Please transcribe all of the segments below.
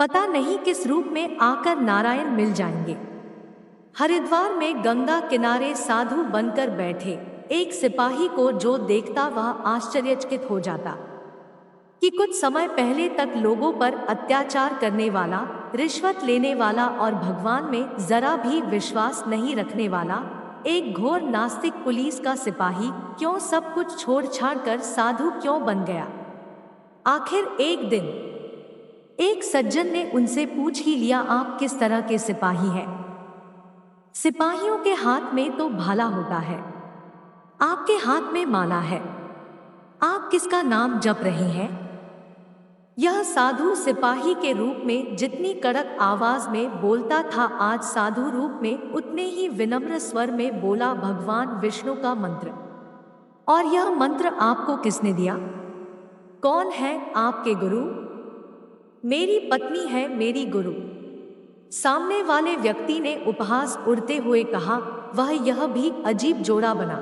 पता नहीं किस रूप में आकर नारायण मिल जाएंगे। हरिद्वार में गंगा किनारे साधु बनकर बैठे एक सिपाही को जो देखता वह आश्चर्यचकित हो जाता कि कुछ समय पहले तक लोगों पर अत्याचार करने वाला, रिश्वत लेने वाला और भगवान में जरा भी विश्वास नहीं रखने वाला एक घोर नास्तिक पुलिस का सिपाही क्यों सब कुछ छोड़ छाड़ कर साधु क्यों बन गया। आखिर एक दिन एक सज्जन ने उनसे पूछ ही लिया, आप किस तरह के सिपाही हैं? सिपाहियों के हाथ में तो भाला होता है, आपके हाथ में माला है, आप किसका नाम जप रहे हैं? यह साधु सिपाही के रूप में जितनी कड़क आवाज में बोलता था, आज साधु रूप में उतने ही विनम्र स्वर में बोला, भगवान विष्णु का मंत्र। और यह मंत्र आपको किसने दिया? कौन है आपके गुरु? मेरी पत्नी है मेरी गुरु। सामने वाले व्यक्ति ने उपहास उड़ते हुए कहा, वह यह भी अजीब जोड़ा बना।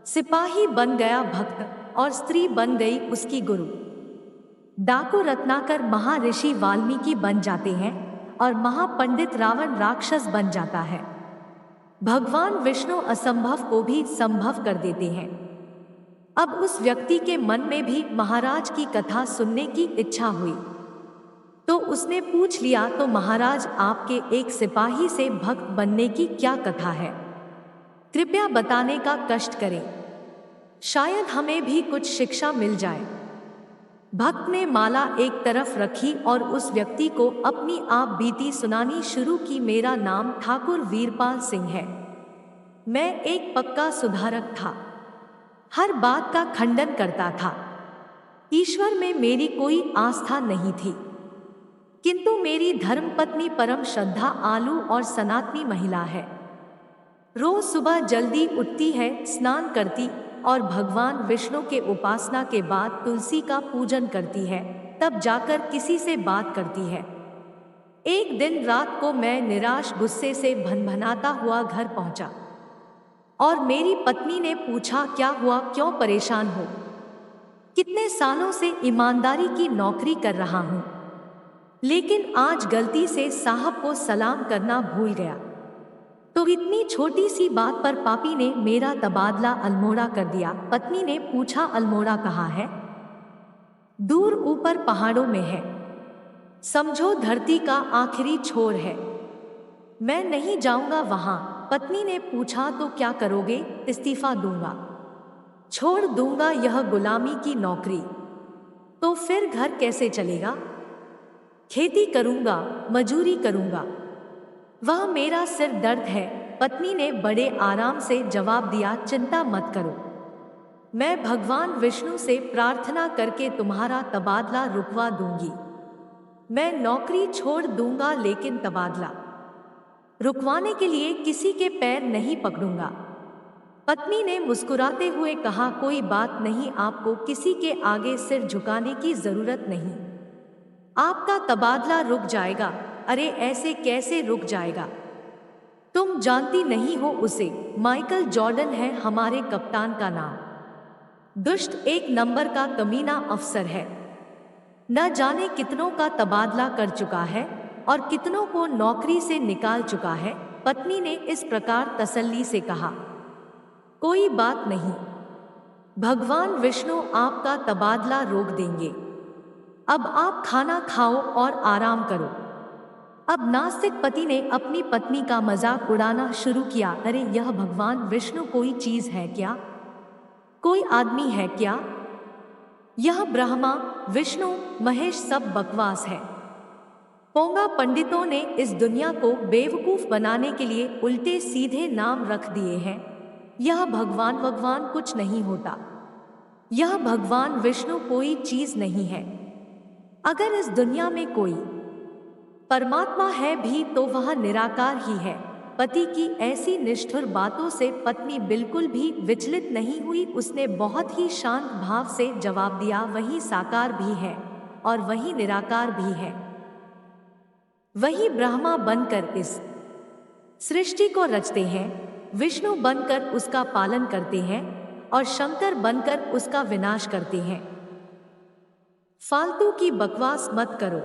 सिपाही बन गया भक्त और स्त्री बन गई उसकी गुरु। डाकू रत्नाकर महर्षि वाल्मीकि बन जाते हैं और महापंडित रावण राक्षस बन जाता है। भगवान विष्णु असंभव को भी संभव कर देते हैं। अब उस व्यक्ति के मन में भी महाराज की कथा सुनने की इच्छा हुई, तो उसने पूछ लिया, तो महाराज आपके एक सिपाही से भक्त बनने की क्या कथा है? कृपया बताने का कष्ट करें, शायद हमें भी कुछ शिक्षा मिल जाए। भक्त ने माला एक तरफ रखी और उस व्यक्ति को अपनी आप बीती सुनानी शुरू की। मेरा नाम ठाकुर वीरपाल सिंह है। मैं एक पक्का सुधारक था, हर बात का खंडन करता था। ईश्वर में मेरी कोई आस्था नहीं थी, किंतु मेरी धर्मपत्नी परम श्रद्धा आलू और सनातनी महिला है। रोज सुबह जल्दी उठती है, स्नान करती और भगवान विष्णु के उपासना के बाद तुलसी का पूजन करती है, तब जाकर किसी से बात करती है। एक दिन रात को मैं निराश गुस्से से भनभनाता हुआ घर पहुंचा और मेरी पत्नी ने पूछा, क्या हुआ, क्यों परेशान हो? कितने सालों से ईमानदारी की नौकरी कर रहा हूं, लेकिन आज गलती से साहब को सलाम करना भूल गया। तो इतनी छोटी सी बात पर पापी ने मेरा तबादला अल्मोड़ा कर दिया। पत्नी ने पूछा, अल्मोड़ा कहाँ है? दूर ऊपर पहाड़ों में है, समझो धरती का आखिरी छोर है। मैं नहीं जाऊंगा वहां। पत्नी ने पूछा, तो क्या करोगे? इस्तीफा दूंगा, छोड़ दूंगा यह गुलामी की नौकरी। तो फिर घर कैसे चलेगा? खेती करूंगा, मजूरी करूंगा, वह मेरा सिर दर्द है। पत्नी ने बड़े आराम से जवाब दिया, चिंता मत करो, मैं भगवान विष्णु से प्रार्थना करके तुम्हारा तबादला रुकवा दूंगी। मैं नौकरी छोड़ दूंगा, लेकिन तबादला रुकवाने के लिए किसी के पैर नहीं पकड़ूंगा। पत्नी ने मुस्कुराते हुए कहा, कोई बात नहीं, आपको किसी के आगे सिर झुकाने की जरूरत नहीं, आपका तबादला रुक जाएगा। अरे ऐसे कैसे रुक जाएगा? तुम जानती नहीं हो उसे, माइकल जॉर्डन है हमारे कप्तान का नाम। दुष्ट एक नंबर का कमीना अफसर है, न जाने कितनों का तबादला कर चुका है और कितनों को नौकरी से निकाल चुका है। पत्नी ने इस प्रकार तसल्ली से कहा, कोई बात नहीं, भगवान विष्णु आपका तबादला रोक देंगे। अब आप खाना खाओ और आराम करो। अब नास्तिक पति ने अपनी पत्नी का मजाक उड़ाना शुरू किया, अरे यह भगवान विष्णु कोई चीज है क्या? कोई आदमी है क्या? यह ब्रह्मा विष्णु महेश सब बकवास है। पोंगा पंडितों ने इस दुनिया को बेवकूफ बनाने के लिए उल्टे सीधे नाम रख दिए हैं। यह भगवान भगवान कुछ नहीं होता, यह भगवान विष्णु कोई चीज नहीं है। अगर इस दुनिया में कोई परमात्मा है भी तो वह निराकार ही है। पति की ऐसी निष्ठुर बातों से पत्नी बिल्कुल भी विचलित नहीं हुई। उसने बहुत ही शांत भाव से जवाब दिया, वही साकार भी है और वही निराकार भी है। वही ब्रह्मा बनकर इस सृष्टि को रचते हैं, विष्णु बनकर उसका पालन करते हैं और शंकर बनकर उसका विनाश करते हैं। फालतू की बकवास मत करो,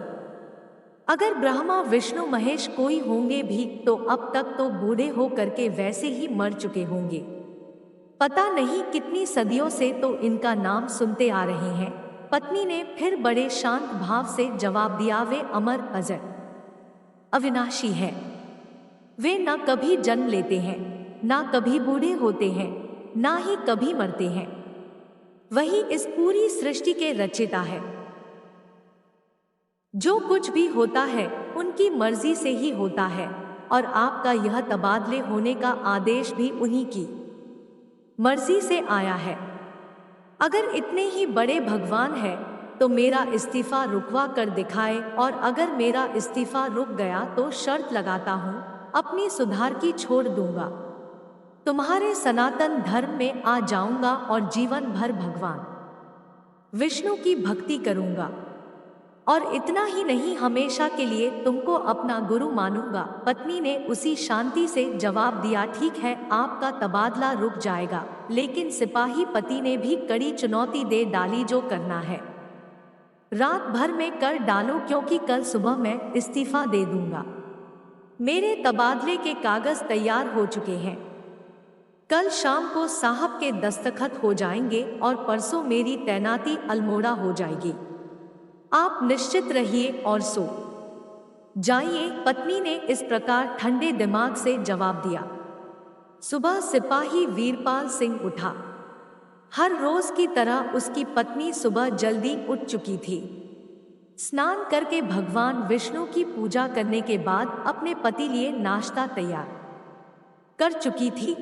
अगर ब्रह्मा विष्णु महेश कोई होंगे भी तो अब तक तो बूढ़े हो करके वैसे ही मर चुके होंगे। पता नहीं कितनी सदियों से तो इनका नाम सुनते आ रहे हैं। पत्नी ने फिर बड़े शांत भाव से जवाब दिया, वे अमर अजर अविनाशी है। वे ना कभी जन्म लेते हैं, ना कभी बूढ़े होते हैं, ना ही कभी मरते हैं। वही इस पूरी सृष्टि के रचयिता है। जो कुछ भी होता है उनकी मर्जी से ही होता है, और आपका यह तबादले होने का आदेश भी उन्हीं की मर्जी से आया है। अगर इतने ही बड़े भगवान है तो मेरा इस्तीफा रुकवा कर दिखाए, और अगर मेरा इस्तीफा रुक गया तो शर्त लगाता हूँ अपनी सुधार की छोड़ दूंगा, तुम्हारे सनातन धर्म में आ जाऊंगा और जीवन भर भगवान विष्णु की भक्ति करूंगा। और इतना ही नहीं, हमेशा के लिए तुमको अपना गुरु मानूंगा। पत्नी ने उसी शांति से जवाब दिया, ठीक है, आपका तबादला रुक जाएगा, लेकिन सिपाही पति ने भी कड़ी चुनौती दे डाली, जो करना है रात भर में कर डालो, क्योंकि कल सुबह मैं इस्तीफा दे दूंगा। मेरे तबादले के कागज तैयार हो चुके हैं। कल शाम को साहब के दस्तखत हो जाएंगे और परसों मेरी तैनाती अल्मोड़ा हो जाएगी। आप निश्चित रहिए और सो जाइए। पत्नी ने इस प्रकार ठंडे दिमाग से जवाब दिया। सुबह सिपाही वीरपाल सिंह उठा। हर रोज की तरह उसकी पत्नी सुबह जल्दी उठ चुकी थी। स्नान करके भगवान विष्णु की पूजा करने के बाद अपने पति लिए नाश्ता तैयार कर चुकी थी।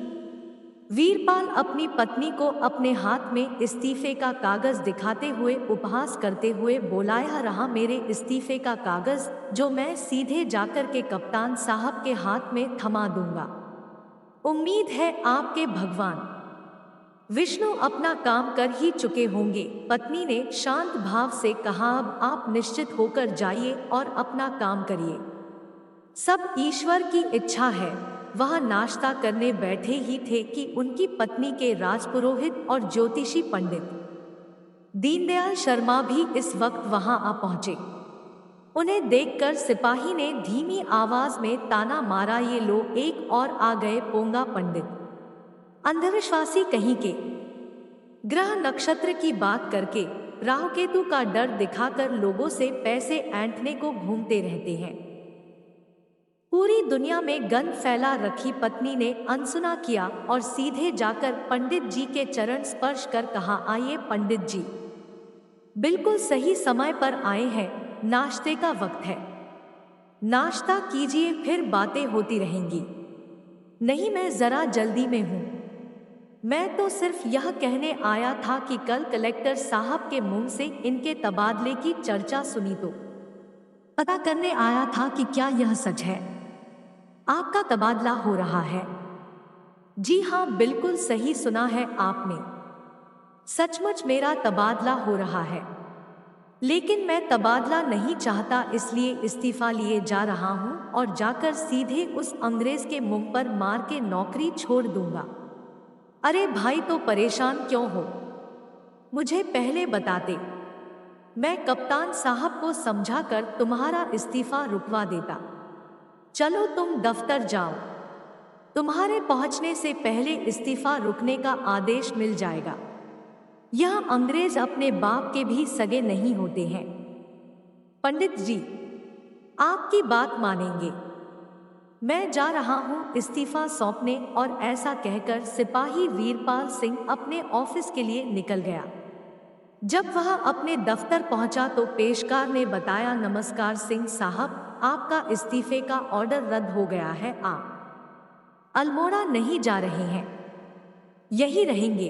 वीरपाल अपनी पत्नी को अपने हाथ में इस्तीफे का कागज दिखाते हुए उपहास करते हुए बोला, यह रहा मेरे इस्तीफे का कागज, जो मैं सीधे जाकर के कप्तान साहब के हाथ में थमा दूंगा। उम्मीद है आपके भगवान विष्णु अपना काम कर ही चुके होंगे। पत्नी ने शांत भाव से कहा, अब आप निश्चित होकर जाइए और अपना काम करिए। सब ईश्वर की इच्छा है। वह नाश्ता करने बैठे ही थे कि उनकी पत्नी के राजपुरोहित और ज्योतिषी पंडित दीनदयाल शर्मा भी इस वक्त वहां आ पहुंचे। उन्हें देखकर सिपाही ने धीमी आवाज में ताना मारा, ये लो, एक और आ गए पोंगा पंडित, अंधविश्वासी कहीं के। ग्रह नक्षत्र की बात करके राहु केतु का डर दिखाकर लोगों से पैसे ऐंठने को घूमते रहते हैं। पूरी दुनिया में गंध फैला रखी पत्नी ने अनसुना किया और सीधे जाकर पंडित जी के चरण स्पर्श कर कहा, आइए पंडित जी, बिल्कुल सही समय पर आए हैं, नाश्ते का वक्त है, नाश्ता कीजिए, फिर बातें होती रहेंगी। नहीं, मैं जरा जल्दी में हूँ। मैं तो सिर्फ यह कहने आया था कि कल कलेक्टर साहब के मुंह से इनके तबादले की चर्चा सुनी तो पता करने आया था कि क्या यह सच है, आपका तबादला हो रहा है। जी हाँ, बिल्कुल सही सुना है आपने, सचमुच मेरा तबादला हो रहा है। लेकिन मैं तबादला नहीं चाहता, इसलिए इस्तीफा लिए जा रहा हूँ और जाकर सीधे उस अंग्रेज के मुंह पर मार के नौकरी छोड़ दूंगा। अरे भाई, तो परेशान क्यों हो, मुझे पहले बताते, मैं कप्तान साहब को समझाकर तुम्हारा इस्तीफा रुकवा देता। चलो तुम दफ्तर जाओ, तुम्हारे पहुंचने से पहले इस्तीफा रुकने का आदेश मिल जाएगा। यह अंग्रेज अपने बाप के भी सगे नहीं होते हैं। पंडित जी, आपकी बात मानेंगे, मैं जा रहा हूं इस्तीफा सौंपने। और ऐसा कहकर सिपाही वीरपाल सिंह अपने ऑफिस के लिए निकल गया। जब वह अपने दफ्तर पहुंचा तो पेशकार ने बताया, नमस्कार सिंह साहब, आपका इस्तीफे का ऑर्डर रद्द हो गया है, आप अल्मोड़ा नहीं जा रहे हैं, यही रहेंगे।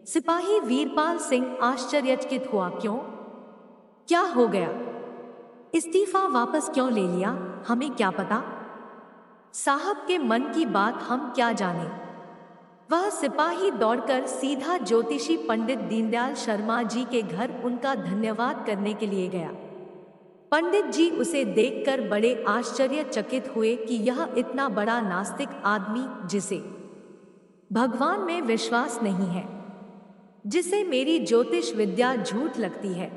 सिपाही वीरपाल सिंह आश्चर्यचकित हुआ, क्यों, क्या हो गया, इस्तीफा वापस क्यों ले लिया, हमें क्या पता, साहब के मन की बात हम क्या जाने। वह सिपाही दौड़कर सीधा ज्योतिषी पंडित दीनदयाल शर्मा जी के घर उनका धन्यवाद करने के लिए गया। पंडित जी उसे देखकर बड़े आश्चर्यचकित हुए कि यह इतना बड़ा नास्तिक आदमी, जिसे भगवान में विश्वास नहीं है, जिसे मेरी ज्योतिष विद्या झूठ लगती है,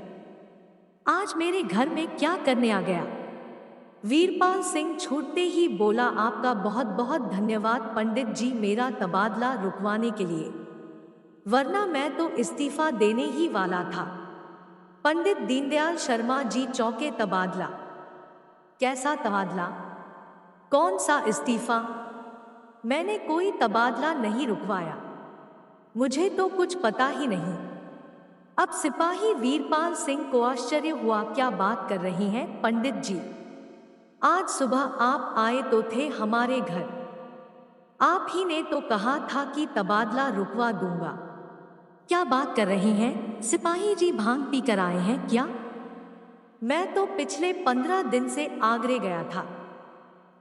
आज मेरे घर में क्या करने आ गया। वीरपाल सिंह छूटते ही बोला, आपका बहुत बहुत धन्यवाद पंडित जी मेरा तबादला रुकवाने के लिए, वरना मैं तो इस्तीफा देने ही वाला था। पंडित दीनदयाल शर्मा जी चौंके। तबादला? कैसा तबादला? कौन सा इस्तीफा? मैंने कोई तबादला नहीं रुकवाया, मुझे तो कुछ पता ही नहीं। अब सिपाही वीरपाल सिंह को आश्चर्य हुआ, क्या बात कर रही हैं पंडित जी? आज सुबह आप आए तो थे हमारे घर, आप ही ने तो कहा था कि तबादला रुकवा दूंगा। क्या बात कर रही हैं? सिपाही जी भांग पी कर आए हैं क्या? मैं तो पिछले 15 दिन से आगरे गया था,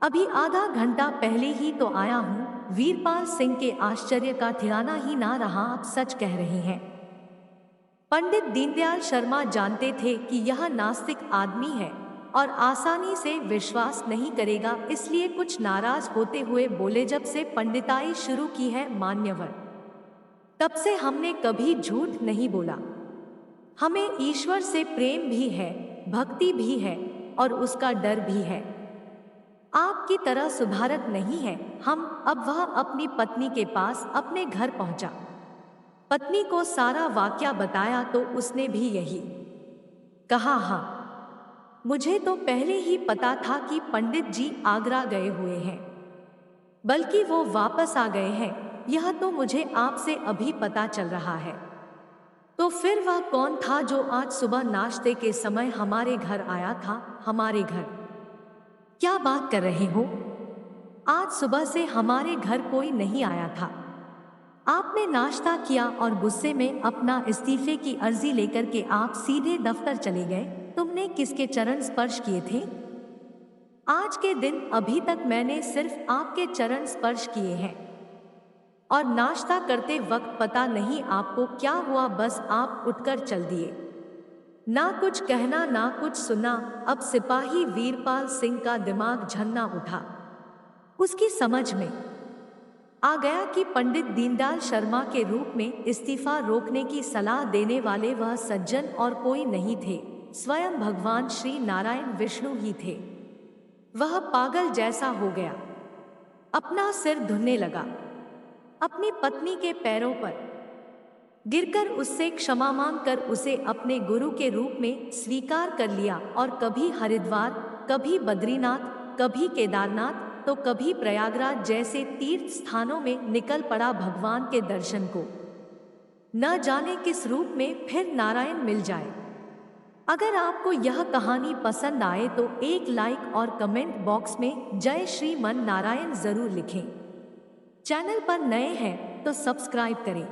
अभी आधा घंटा पहले ही तो आया हूँ। वीरपाल सिंह के आश्चर्य का ठिकाना ही ना रहा। आप सच कह रही हैं? पंडित दीनदयाल शर्मा जानते थे कि यह नास्तिक आदमी है और आसानी से विश्वास नहीं करेगा, इसलिए कुछ नाराज होते हुए बोले, जब से पंडिताई शुरू की है मान्यवर, तब से हमने कभी झूठ नहीं बोला। हमें ईश्वर से प्रेम भी है, भक्ति भी है और उसका डर भी है। आपकी तरह सुधारक नहीं है हम। अब वह अपनी पत्नी के पास अपने घर पहुंचा, पत्नी को सारा वाकया बताया तो उसने भी यही कहा, हाँ मुझे तो पहले ही पता था कि पंडित जी आगरा गए हुए हैं, बल्कि वो वापस आ गए हैं, यह तो मुझे आपसे अभी पता चल रहा है। तो फिर वह कौन था जो आज सुबह नाश्ते के समय हमारे घर आया था? हमारे घर? क्या बात कर रहे हो? आज सुबह से हमारे घर कोई नहीं आया था। आपने नाश्ता किया और गुस्से में अपना इस्तीफे की अर्जी लेकर के आप सीधे दफ्तर चले गए। तुमने किसके चरण स्पर्श किए थे? आज के दिन अभी तक मैंने सिर्फ आपके चरण स्पर्श किए हैं, और नाश्ता करते वक्त पता नहीं आपको क्या हुआ, बस आप उठकर चल दिए, ना कुछ कहना ना कुछ सुना। अब सिपाही वीरपाल सिंह का दिमाग झन्ना उठा। उसकी समझ में आ गया कि पंडित दीनदयाल शर्मा के रूप में इस्तीफा रोकने की सलाह देने वाले वह सज्जन और कोई नहीं थे, स्वयं भगवान श्री नारायण विष्णु ही थे। वह पागल जैसा हो गया, अपना सिर धुनने लगा, अपनी पत्नी के पैरों पर गिरकर उससे क्षमा मांगकर उसे अपने गुरु के रूप में स्वीकार कर लिया, और कभी हरिद्वार, कभी बद्रीनाथ, कभी केदारनाथ तो कभी प्रयागराज जैसे तीर्थ स्थानों में निकल पड़ा भगवान के दर्शन को। न जाने किस रूप में फिर नारायण मिल जाए। अगर आपको यह कहानी पसंद आए तो एक लाइक और कमेंट बॉक्स में जय श्रीमन नारायण जरूर लिखें। चैनल पर नए हैं तो सब्सक्राइब करें।